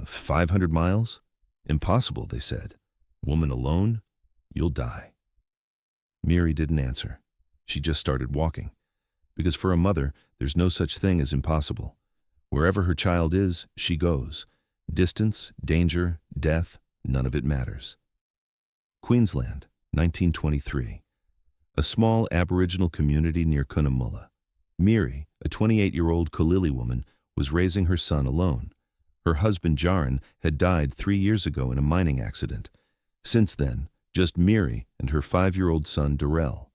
500 miles? Impossible, they said. Woman alone? You'll die. Mirri didn't answer. She just started walking. Because for a mother, there's no such thing as impossible. Wherever her child is, she goes. Distance, danger, death, none of it matters. Queensland, 1923. A small Aboriginal community near Cunnamulla. Mirri, a 28-year-old Kulili woman, was raising her son alone. Her husband Jaron had died 3 years ago in a mining accident. Since then, just Mirri and her 5-year-old son Darel.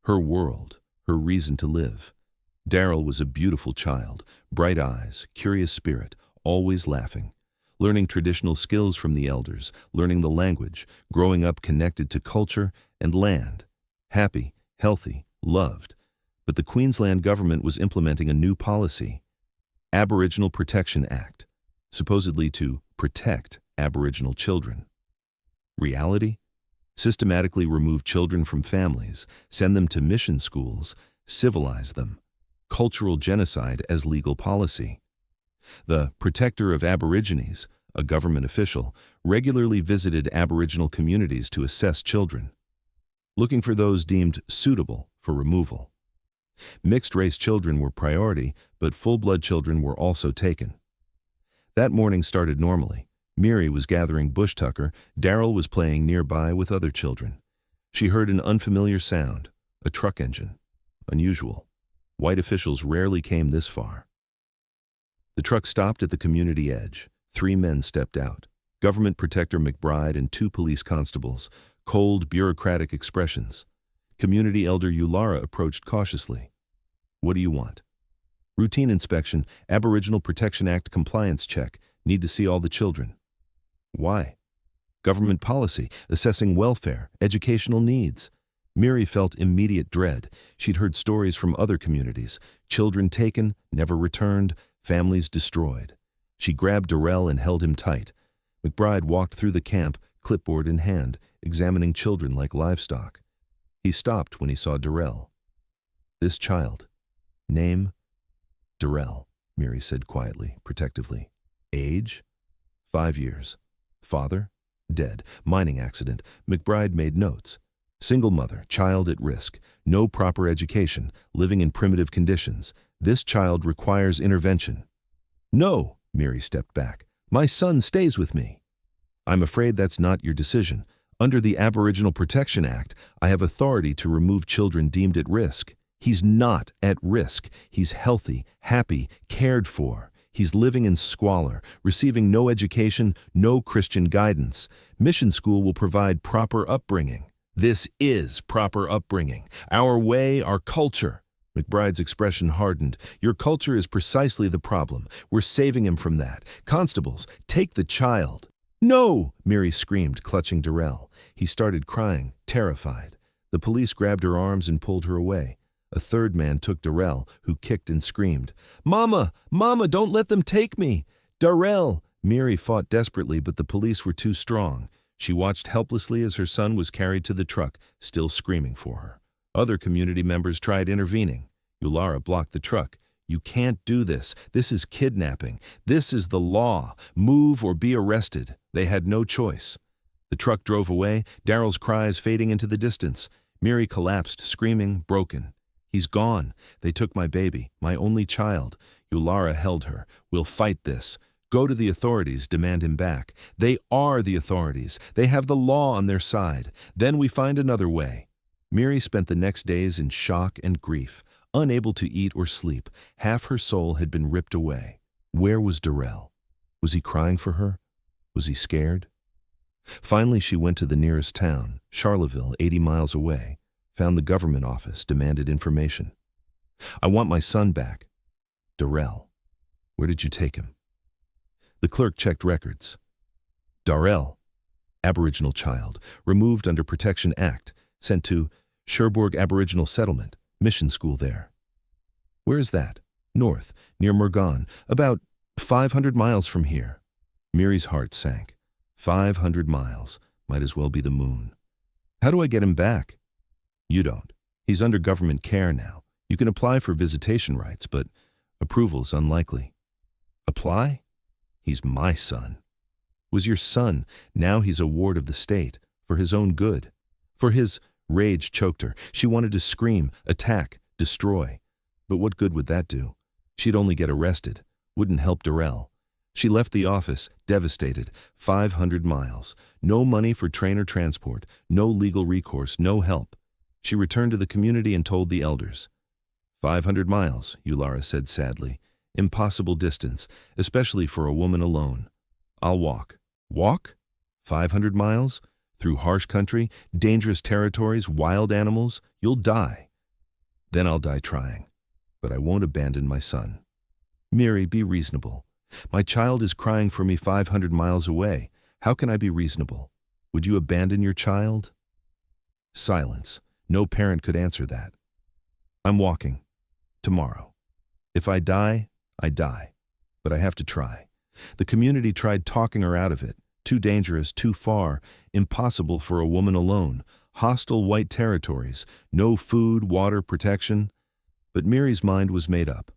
Her world, her reason to live. Darel was a beautiful child, bright eyes, curious spirit, always laughing. Learning traditional skills from the elders, learning the language, growing up connected to culture and land. Happy, healthy, loved. But the Queensland government was implementing a new policy. Aboriginal Protection Act, supposedly to protect Aboriginal children. Reality? Systematically remove children from families, send them to mission schools, civilize them. Cultural genocide as legal policy. The Protector of Aborigines, a government official, regularly visited Aboriginal communities to assess children, looking for those deemed suitable for removal. Mixed-race children were priority, but full-blood children were also taken. That morning started normally. Mirri was gathering bush tucker, Darel was playing nearby with other children. She heard an unfamiliar sound, a truck engine. Unusual. White officials rarely came this far. The truck stopped at the community edge. 3 men stepped out. Government Protector McBride and 2 police constables. Cold, bureaucratic expressions. Community Elder Ulara approached cautiously. What do you want? Routine inspection, Aboriginal Protection Act compliance check. Need to see all the children. Why? Government policy, assessing welfare, educational needs. Mirri felt immediate dread. She'd heard stories from other communities. Children taken, never returned, families destroyed. She grabbed Darel and held him tight. McBride walked through the camp, clipboard in hand, examining children like livestock. He stopped when he saw Darel. This child. Name? Darel, Mirri said quietly, protectively. Age? 5 years. Father? Dead. Mining accident. McBride made notes. Single mother, child at risk, no proper education, living in primitive conditions. This child requires intervention. No, Mirri stepped back. My son stays with me. I'm afraid that's not your decision. Under the Aboriginal Protection Act, I have authority to remove children deemed at risk. He's not at risk. He's healthy, happy, cared for. He's living in squalor, receiving no education, no Christian guidance. Mission school will provide proper upbringing. This is proper upbringing. Our way, our culture. McBride's expression hardened. Your culture is precisely the problem. We're saving him from that. Constables, take the child. No! Mirri screamed, clutching Darel. He started crying, terrified. The police grabbed her arms and pulled her away. A third man took Darel, who kicked and screamed. Mama! Mama, don't let them take me! Darel! Mirri fought desperately, but the police were too strong. She watched helplessly as her son was carried to the truck, still screaming for her. Other community members tried intervening. Ulara blocked the truck. You can't do this. This is kidnapping. This is the law. Move or be arrested. They had no choice. The truck drove away, Darel's cries fading into the distance. Mirri collapsed, screaming, broken. He's gone. They took my baby, my only child. Ulara held her. We'll fight this. Go to the authorities, demand him back. They are the authorities. They have the law on their side. Then we find another way. Mirri spent the next days in shock and grief, unable to eat or sleep. Half her soul had been ripped away. Where was Darel? Was he crying for her? Was he scared? Finally, she went to the nearest town, Charleville, 80 miles away, found the government office, demanded information. I want my son back. Darel. Where did you take him? The clerk checked records. Darel, Aboriginal child, removed under Protection Act, sent to Cherbourg Aboriginal Settlement, Mission School there. Where is that? North, near Morgan, about 500 miles from here. Mirri's heart sank. 500 miles, might as well be the moon. How do I get him back? You don't. He's under government care now. You can apply for visitation rights, but approval's unlikely. Apply? He's my son. Was your son. Now he's a ward of the state, for his own good. For his rage choked her. She wanted to scream, attack, destroy. But what good would that do? She'd only get arrested. Wouldn't help Darel. She left the office, devastated. 500 miles. No money for train or transport. No legal recourse. No help. She returned to the community and told the elders. 500 miles, Ulara said sadly. Impossible distance, especially for a woman alone. I'll walk. Walk? 500 miles? Through harsh country, dangerous territories, wild animals? You'll die. Then I'll die trying. But I won't abandon my son. Mirri, be reasonable. My child is crying for me 500 miles away. How can I be reasonable? Would you abandon your child? Silence. No parent could answer that. I'm walking. Tomorrow. If I die, I die. But I have to try. The community tried talking her out of it. Too dangerous, too far, impossible for a woman alone. Hostile white territories, no food, water, protection. But Mirri's mind was made up.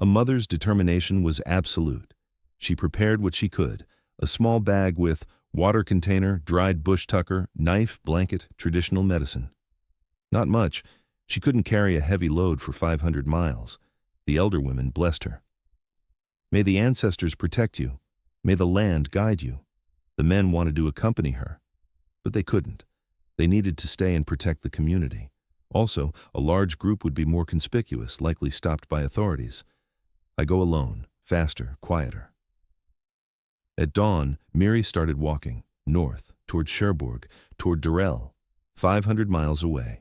A mother's determination was absolute. She prepared what she could, a small bag with water container, dried bush tucker, knife, blanket, traditional medicine. Not much. She couldn't carry a heavy load for 500 miles. The elder women blessed her. May the ancestors protect you. May the land guide you. The men wanted to accompany her, but they couldn't. They needed to stay and protect the community. Also, a large group would be more conspicuous, likely stopped by authorities. I go alone, faster, quieter. At dawn, Mirri started walking, north, toward Cherbourg, toward Darel, 500 miles away.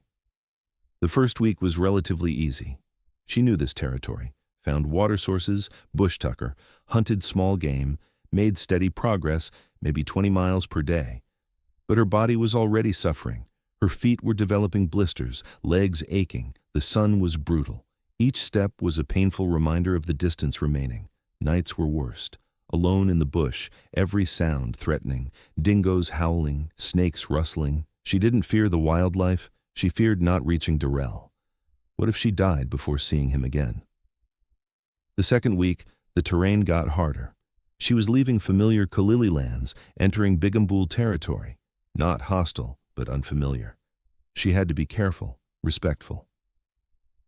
The first week was relatively easy. She knew this territory, found water sources, bush tucker, hunted small game, made steady progress, maybe 20 miles per day. But her body was already suffering. Her feet were developing blisters, legs aching. The sun was brutal. Each step was a painful reminder of the distance remaining. Nights were worst. Alone in the bush, every sound threatening, dingoes howling, snakes rustling. She didn't fear the wildlife. She feared not reaching Darel. What if she died before seeing him again? The second week, the terrain got harder. She was leaving familiar Kalili lands, entering Bigambul territory. Not hostile, but unfamiliar. She had to be careful, respectful.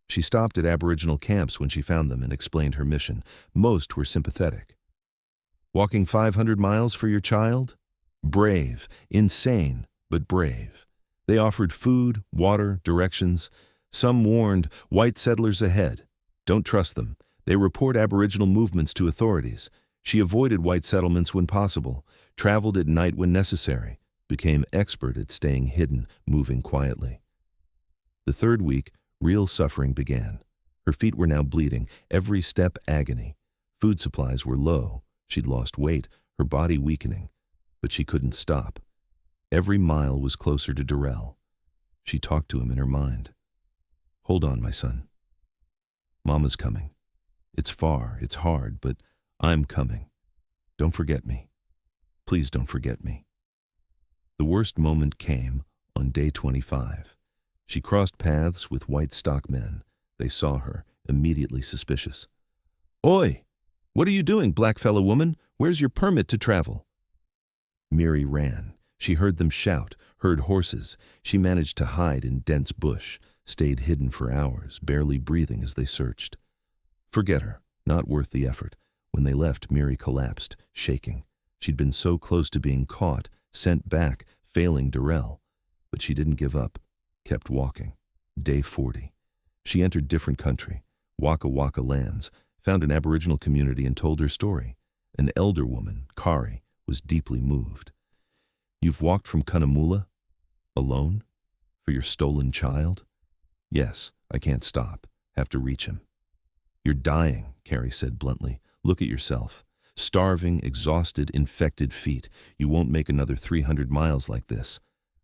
She stopped at Aboriginal camps when she found them and explained her mission. Most were sympathetic. Walking 500 miles for your child? Brave, insane, but brave. They offered food, water, directions. Some warned, white settlers ahead. Don't trust them. They report Aboriginal movements to authorities. She avoided white settlements when possible, traveled at night when necessary, became expert at staying hidden, moving quietly. The third week, real suffering began. Her feet were now bleeding, every step agony. Food supplies were low. She'd lost weight, her body weakening. But she couldn't stop. Every mile was closer to Darel. She talked to him in her mind. Hold on, my son. Mama's coming. It's far, it's hard, but I'm coming. Don't forget me. Please don't forget me. The worst moment came on day 25. She crossed paths with white stockmen. They saw her, immediately suspicious. Oi! What are you doing, blackfellow woman? Where's your permit to travel? Mirri ran. She heard them shout, heard horses. She managed to hide in dense bush, stayed hidden for hours, barely breathing as they searched. Forget her, not worth the effort. When they left, Mirri collapsed, shaking. She'd been so close to being caught, sent back, failing Darel. But she didn't give up, kept walking. Day 40. She entered different country, Waka Waka lands, found an Aboriginal community and told her story. An elder woman, Kari, was deeply moved. You've walked from Cunnamulla? Alone? For your stolen child? Yes, I can't stop. Have to reach him. You're dying, Kari said bluntly. Look at yourself. Starving, exhausted, infected feet. You won't make another 300 miles like this.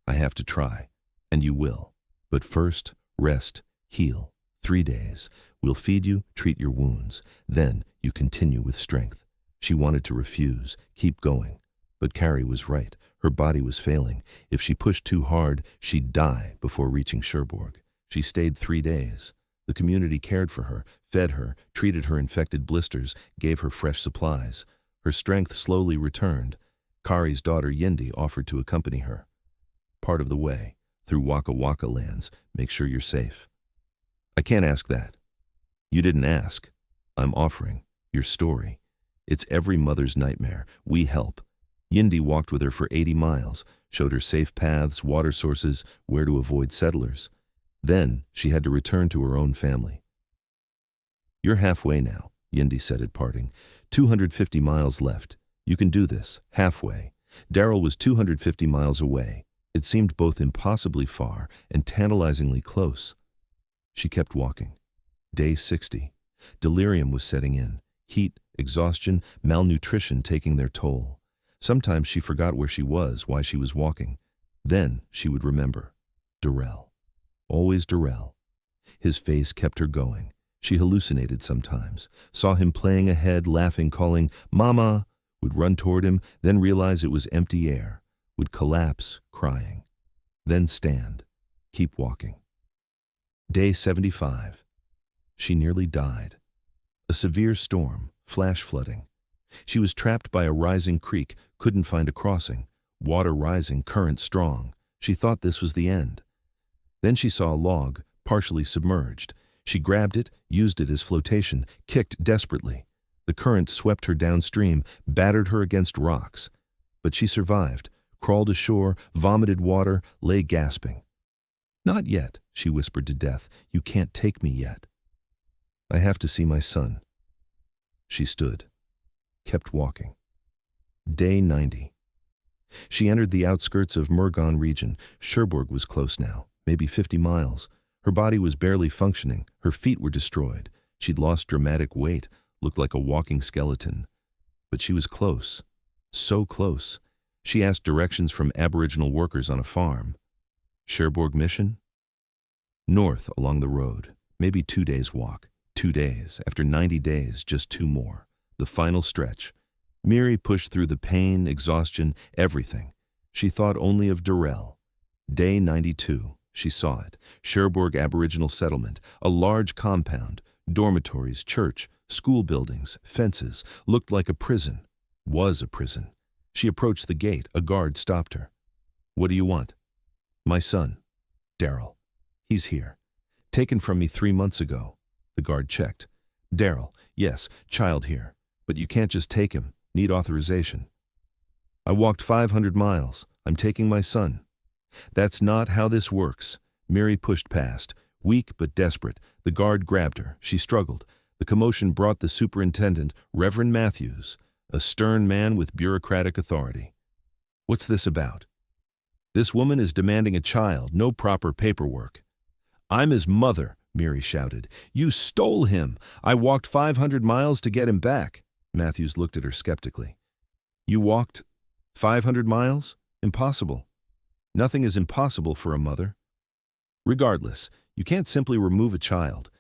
I have to try. And you will. But first, rest, heal. 3 days. We'll feed you, treat your wounds. Then you continue with strength. She wanted to refuse, keep going. But Kari was right. Her body was failing. If she pushed too hard, she'd die before reaching Cherbourg. She stayed 3 days. The community cared for her, fed her, treated her infected blisters, gave her fresh supplies. Her strength slowly returned. Kari's daughter Yindi offered to accompany her. Part of the way, through Waka Waka lands, make sure you're safe. I can't ask that. You didn't ask. I'm offering your story. It's every mother's nightmare. We help. Yindi walked with her for 80 miles, showed her safe paths, water sources, where to avoid settlers. Then she had to return to her own family. You're halfway now, Yindi said at parting. 250 miles left. You can do this, halfway. Darel was 250 miles away. It seemed both impossibly far and tantalizingly close. She kept walking. Day 60. Delirium was setting in. Heat, exhaustion, malnutrition taking their toll. Sometimes she forgot where she was, why she was walking. Then she would remember. Darel. Always Darel. His face kept her going. She hallucinated sometimes, saw him playing ahead, laughing, calling, "Mama!" Would run toward him, then realize it was empty air, would collapse, crying. Then stand, keep walking. Day 75. She nearly died. A severe storm, flash flooding. She was trapped by a rising creek, couldn't find a crossing. Water rising, current strong. She thought this was the end. Then she saw a log, partially submerged. She grabbed it, used it as flotation, kicked desperately. The current swept her downstream, battered her against rocks. But she survived, crawled ashore, vomited water, lay gasping. "Not yet," she whispered to death. "You can't take me yet. I have to see my son." She stood, kept walking. Day 90. She entered the outskirts of Murgon region. Cherbourg was close now, maybe 50 miles. Her body was barely functioning. Her feet were destroyed. She'd lost dramatic weight, looked like a walking skeleton. But she was close. So close. She asked directions from Aboriginal workers on a farm. Cherbourg Mission? North along the road. Maybe 2 days' walk. 2 days. After 90 days, just 2 more. The final stretch. Mirri pushed through the pain, exhaustion, everything. She thought only of Darel. Day 92. She saw it. Cherbourg Aboriginal settlement. A large compound. Dormitories, church, school buildings, fences. Looked like a prison. Was a prison. She approached the gate. A guard stopped her. "What do you want?" "My son, Darel. He's here. Taken from me 3 months ago." The guard checked. "Darel, yes, child here. But you can't just take him. Need authorization." "I walked 500 miles. I'm taking my son." "That's not how this works." Mirri pushed past. Weak but desperate, the guard grabbed her. She struggled. The commotion brought the superintendent, Reverend Matthews, a stern man with bureaucratic authority. "What's this about?" "This woman is demanding a child, no proper paperwork." "I'm his mother," Mirri shouted. "You stole him. I walked 500 miles to get him back." Matthews looked at her skeptically. "You walked 500 miles? Impossible." "Nothing is impossible for a mother." "Regardless, you can't simply remove a child.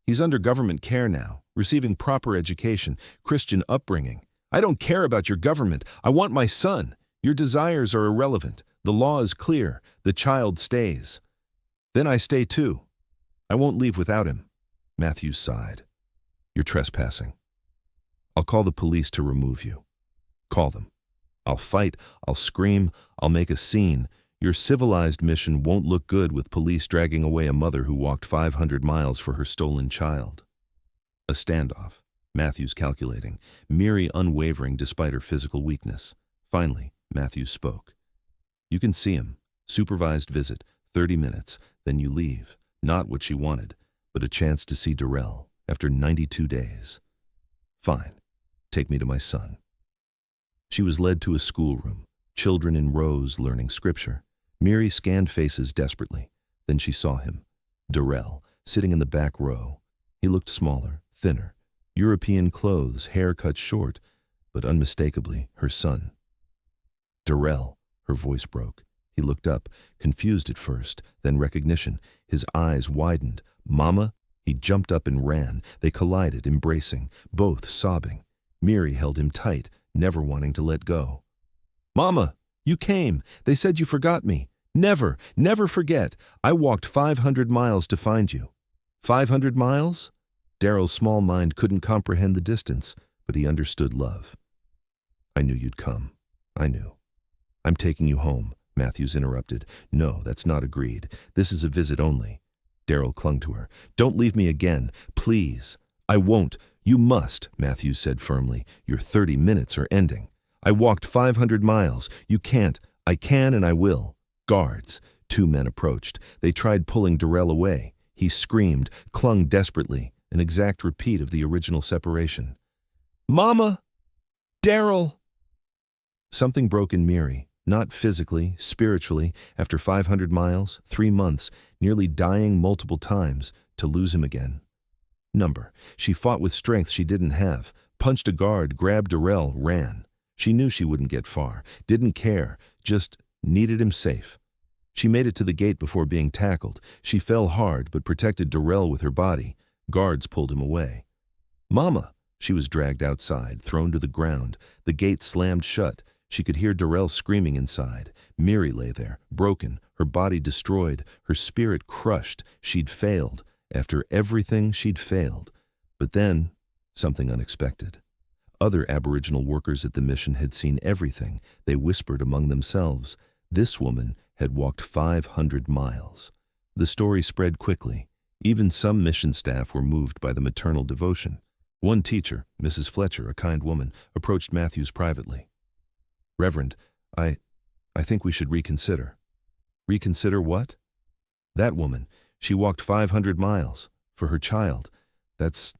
He's under government care now, receiving proper education, Christian upbringing. I don't care about your government. I want my son. Your desires are irrelevant. The law is clear. The child stays." "Then I stay too. I won't leave without him." Matthews sighed. "You're trespassing. I'll call the police to remove you." "Call them. I'll fight. I'll scream. I'll make a scene. Your civilized mission won't look good with police dragging away a mother who walked 500 miles for her stolen child." A standoff. Matthews calculating. Mirri unwavering despite her physical weakness. Finally, Matthews spoke. "You can see him. Supervised visit. 30 minutes. Then you leave. Not what she wanted, but a chance to see Darel after 92 days. Fine. Take me to my son." She was led to a schoolroom. Children in rows learning scripture. Mirri scanned faces desperately. Then she saw him. Darel, sitting in the back row. He looked smaller, thinner. European clothes, hair cut short, but unmistakably her son. "Darel," her voice broke. He looked up, confused at first, then recognition. His eyes widened. "Mama?" He jumped up and ran. They collided, embracing, both sobbing. Mirri held him tight, never wanting to let go. "Mama, you came. They said you forgot me. Never, never forget. I walked 500 miles to find you." 500 miles? Darel's small mind couldn't comprehend the distance, but he understood love. "I knew you'd come. I knew. I'm taking you home, Matthews interrupted. No, that's not agreed. This is a visit only. Darel clung to her. Don't leave me again, please. I won't. You must, Matthews said firmly. Your 30 minutes are ending. I walked 500 miles. You can't. I can and I will. Guards. 2 men approached. They tried pulling Darel away. He screamed, clung desperately, an exact repeat of the original separation. Mama! Darel! Something broke in Mirri, not physically, spiritually, after 500 miles, 3 months, nearly dying multiple times, to lose him again. She fought with strength she didn't have, punched a guard, grabbed Darel, ran. She knew she wouldn't get far, didn't care, just needed him safe. She made it to the gate before being tackled. She fell hard but protected Darel with her body. Guards pulled him away. Mama! She was dragged outside, thrown to the ground. The gate slammed shut. She could hear Darel screaming inside. Mirri lay there, broken, her body destroyed, her spirit crushed. She'd failed. After everything, she'd failed. But then, something unexpected. Other Aboriginal workers at the mission had seen everything. They whispered among themselves. This woman had walked 500 miles. The story spread quickly. Even some mission staff were moved by the maternal devotion. One teacher, Mrs. Fletcher, a kind woman, approached Matthews privately. Reverend, I think we should reconsider. Reconsider what? That woman. She walked 500 miles. For her child. That's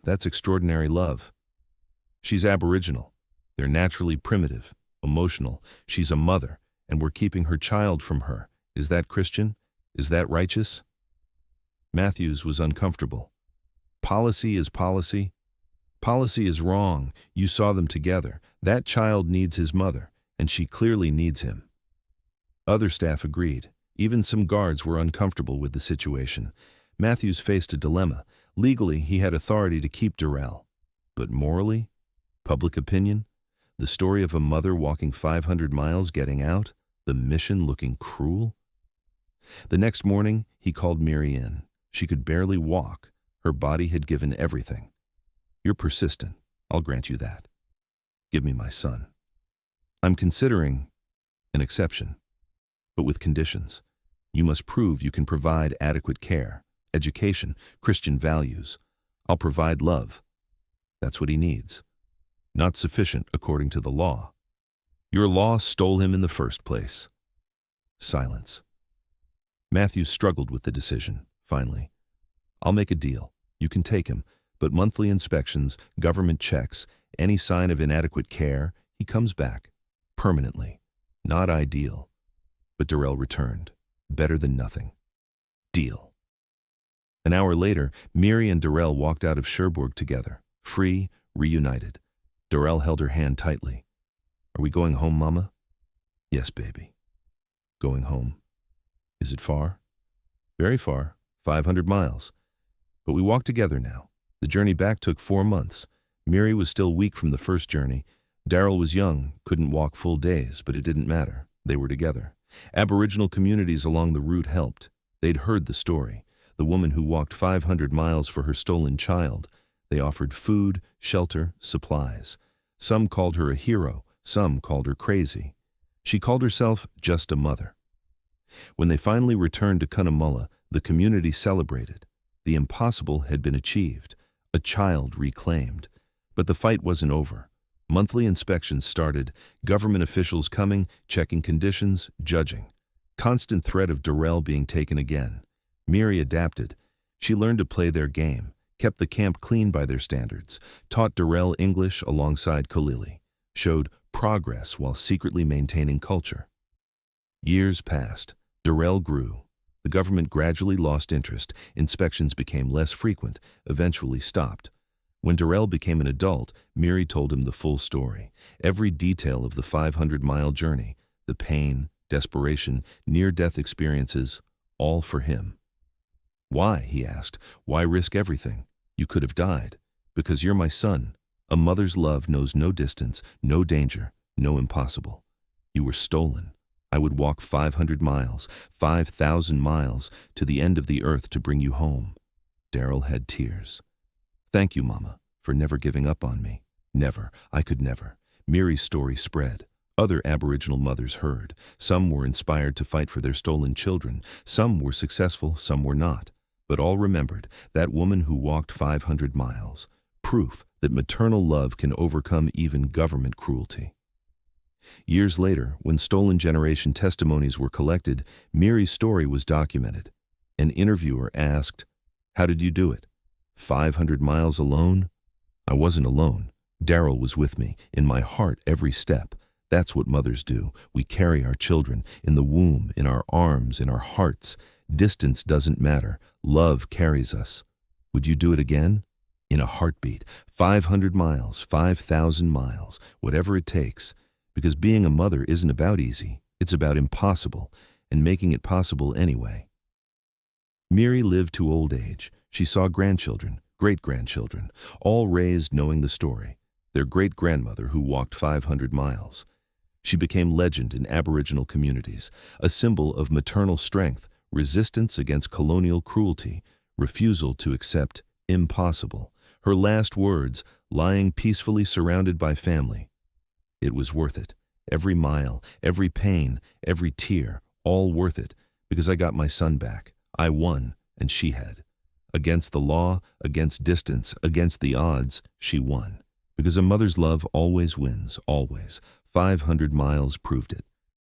extraordinary love. She's Aboriginal. They're naturally primitive, emotional. She's a mother, and we're keeping her child from her. Is that Christian? Is that righteous? Matthews was uncomfortable. Policy is policy. Policy is wrong. You saw them together. That child needs his mother, and she clearly needs him. Other staff agreed. Even some guards were uncomfortable with the situation. Matthews faced a dilemma. Legally, he had authority to keep Darel. But morally? Public opinion? The story of a mother walking 500 miles getting out? The mission looking cruel? The next morning, he called Mirri in. She could barely walk. Her body had given everything. You're persistent. I'll grant you that. Give me my son. I'm considering an exception, but with conditions. You must prove you can provide adequate care, education, Christian values. I'll provide love. That's what he needs. Not sufficient according to the law. Your law stole him in the first place. Silence. Matthews struggled with the decision, finally. I'll make a deal. You can take him, but monthly inspections, government checks, any sign of inadequate care, he comes back. Permanently. Not ideal. But Darel returned. Better than nothing. Deal. An hour later, Mirri and Darel walked out of Cherbourg together, free, reunited. Darel held her hand tightly. Are we going home, Mama? Yes, baby. Going home. Is it far? Very far, 500 miles. But we walk together now. The journey back took 4 months. Mirri was still weak from the first journey. Darel was young, couldn't walk full days, but it didn't matter. They were together. Aboriginal communities along the route helped. They'd heard the story. The woman who walked 500 miles for her stolen child. They offered food, shelter, supplies. Some called her a hero. Some called her crazy. She called herself just a mother. When they finally returned to Cunnamulla, the community celebrated. The impossible had been achieved. A child reclaimed. But the fight wasn't over. Monthly inspections started, government officials coming, checking conditions, judging. Constant threat of Darel being taken again. Mirri adapted. She learned to play their game, kept the camp clean by their standards, taught Darel English alongside Kalili, showed progress while secretly maintaining culture. Years passed. Darel grew. The government gradually lost interest. Inspections became less frequent, eventually stopped. When Darel became an adult, Mirri told him the full story, every detail of the 500-mile journey, the pain, desperation, near-death experiences, all for him. Why, he asked, why risk everything? You could have died. Because you're my son. A mother's love knows no distance, no danger, no impossible. You were stolen. I would walk 500 miles, 5,000 miles, to the end of the earth to bring you home. Darel had tears. Thank you, Mama, for never giving up on me. Never. I could never. Mirri's story spread. Other Aboriginal mothers heard. Some were inspired to fight for their stolen children. Some were successful, some were not. But all remembered that woman who walked 500 miles. Proof that maternal love can overcome even government cruelty. Years later, when stolen generation testimonies were collected, Mirri's story was documented. An interviewer asked, "How did you do it? 500 miles alone?" "I wasn't alone. Darel was with me, in my heart every step. That's what mothers do. We carry our children, in the womb, in our arms, in our hearts. Distance doesn't matter. Love carries us." "Would you do it again?" "In a heartbeat. 500 miles, 5,000 miles, whatever it takes. Because being a mother isn't about easy. It's about impossible, and making it possible anyway." Mirri lived to old age. She saw grandchildren, great-grandchildren, all raised knowing the story. Their great-grandmother who walked 500 miles. She became legend in Aboriginal communities, a symbol of maternal strength, resistance against colonial cruelty, refusal to accept impossible. Her last words, lying peacefully surrounded by family. "It was worth it. Every mile, every pain, every tear, all worth it, because I got my son back. I won, and she had. Against the law, against distance, against the odds, she won. Because a mother's love always wins, always. 500 miles proved it.